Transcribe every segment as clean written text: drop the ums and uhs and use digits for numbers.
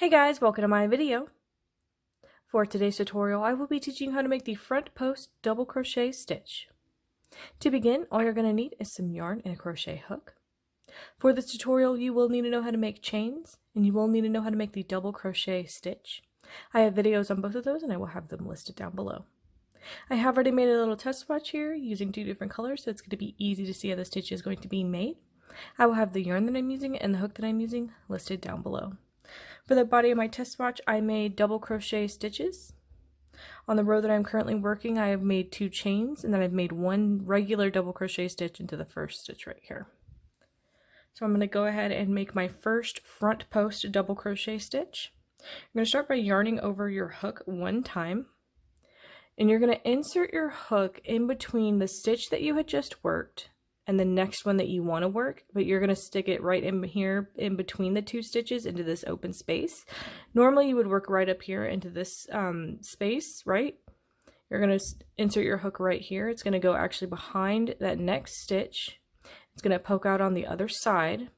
Hey guys, welcome to my video. For today's tutorial, I will be teaching you how to make the front post double crochet stitch. To begin, all you're going to need is some yarn and a crochet hook. For this tutorial, you will need to know how to make chains, and you will need to know how to make the double crochet stitch. I have videos on both of those, and I will have them listed down below. I have already made a little test swatch here using two different colors, so it's going to be easy to see how the stitch is going to be made. I will have the yarn that I'm using and the hook that I'm using listed down below. For the body of my test swatch, I made double crochet stitches. On the row that I'm currently working, I have made 2 chains, and then I've made 1 regular double crochet stitch into the first stitch right here. So I'm going to go ahead and make my first front post double crochet stitch. I'm going to start by yarning over your hook 1 time, and you're going to insert your hook in between the stitch that you had just worked and the next one that you want to work, but you're going to stick it right in here in between the 2 stitches into this open space. Normally you would work right up here into this space, right? You're going to insert your hook right here. It's going to go actually behind that next stitch. It's going to poke out on the other side.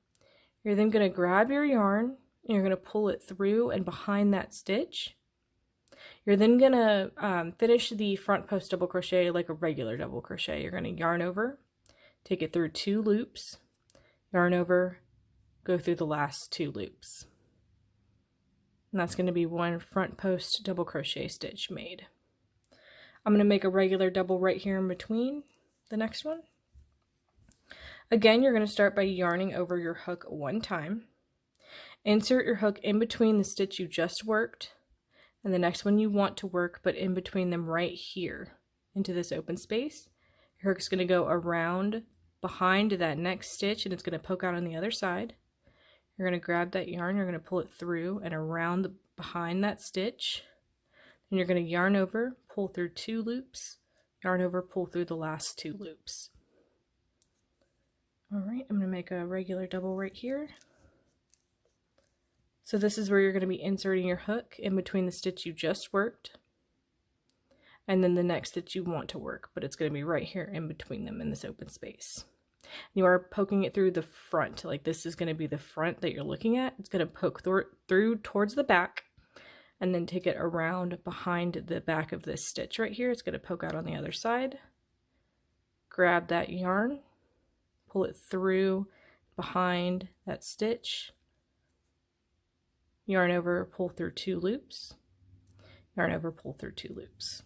You're then going to grab your yarn and you're going to pull it through and behind that stitch. You're then going to finish the front post double crochet like a regular double crochet. You're going to yarn over, take it through 2 loops, yarn over, go through the last 2 loops. And that's going to be 1 front post double crochet stitch made. I'm going to make a regular double right here in between the next one. Again, you're going to start by yarning over your hook 1 time. Insert your hook in between the stitch you just worked and the next one you want to work, but in between them right here into this open space. Your hook's going to go around behind that next stitch and it's going to poke out on the other side. You're going to grab that yarn, you're going to pull it through and around behind that stitch. And you're going to yarn over, pull through 2 loops, yarn over, pull through the last 2 loops. Alright, I'm going to make a regular double right here. So this is where you're going to be inserting your hook in between the stitch you just worked and then the next that you want to work, but it's going to be right here in between them in this open space. You are poking it through the front, like this is going to be the front that you're looking at. It's going to poke through towards the back and then take it around behind the back of this stitch right here. It's going to poke out on the other side. Grab that yarn, pull it through behind that stitch, yarn over, pull through 2 loops, yarn over, pull through 2 loops.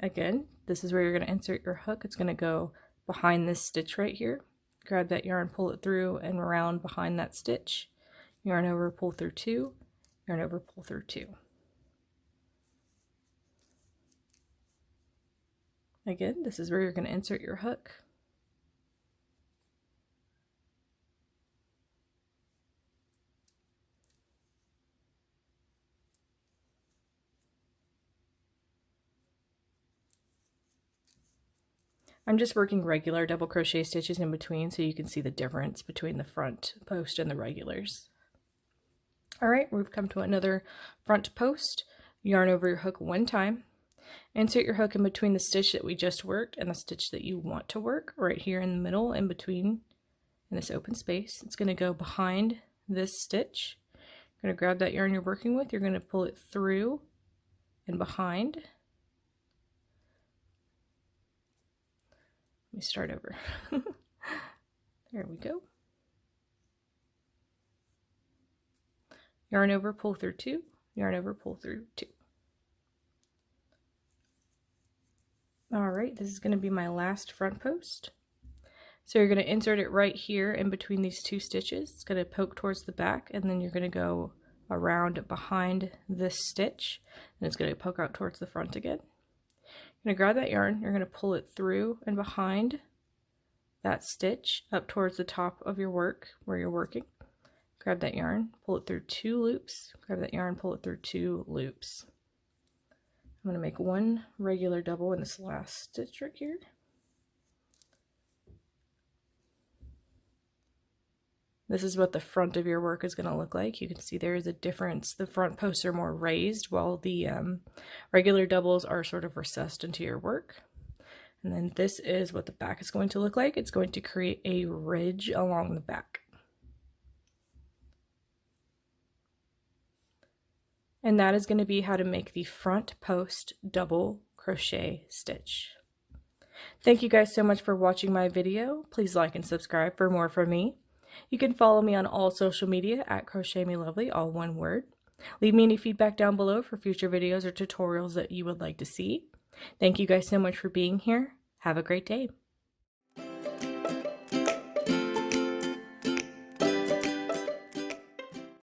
Again, this is where you're going to insert your hook. It's going to go behind this stitch right here. Grab that yarn, pull it through and around behind that stitch. Yarn over, pull through 2, yarn over, pull through 2. Again, this is where you're going to insert your hook. I'm just working regular double crochet stitches in between so you can see the difference between the front post and the regulars. Alright, we've come to another front post. Yarn over your hook 1 time. Insert your hook in between the stitch that we just worked and the stitch that you want to work right here in the middle in between in this open space. It's going to go behind this stitch. You're going to grab that yarn you're working with. You're going to pull it through and behind. Let me start over. There we go. Yarn over, pull through 2, yarn over, pull through 2. Alright, this is going to be my last front post. So you're going to insert it right here in between these 2 stitches. It's going to poke towards the back and then you're going to go around behind this stitch and it's going to poke out towards the front again. You're going to grab that yarn, you're going to pull it through and behind that stitch up towards the top of your work where you're working. Grab that yarn, pull it through 2 loops, grab that yarn, pull it through 2 loops. I'm going to make 1 regular double in this last stitch right here. This is what the front of your work is going to look like. You can see there is a difference. The front posts are more raised while the regular doubles are sort of recessed into your work. And then this is what the back is going to look like. It's going to create a ridge along the back. and that is going to be how to make the front post double crochet stitch. Thank you guys so much for watching my video. Please like and subscribe for more from me. You can follow me on all social media at crochetmelovely, all one word. Leave me any feedback down below for future videos or tutorials that you would like to see. Thank you guys so much for being here. Have a great day.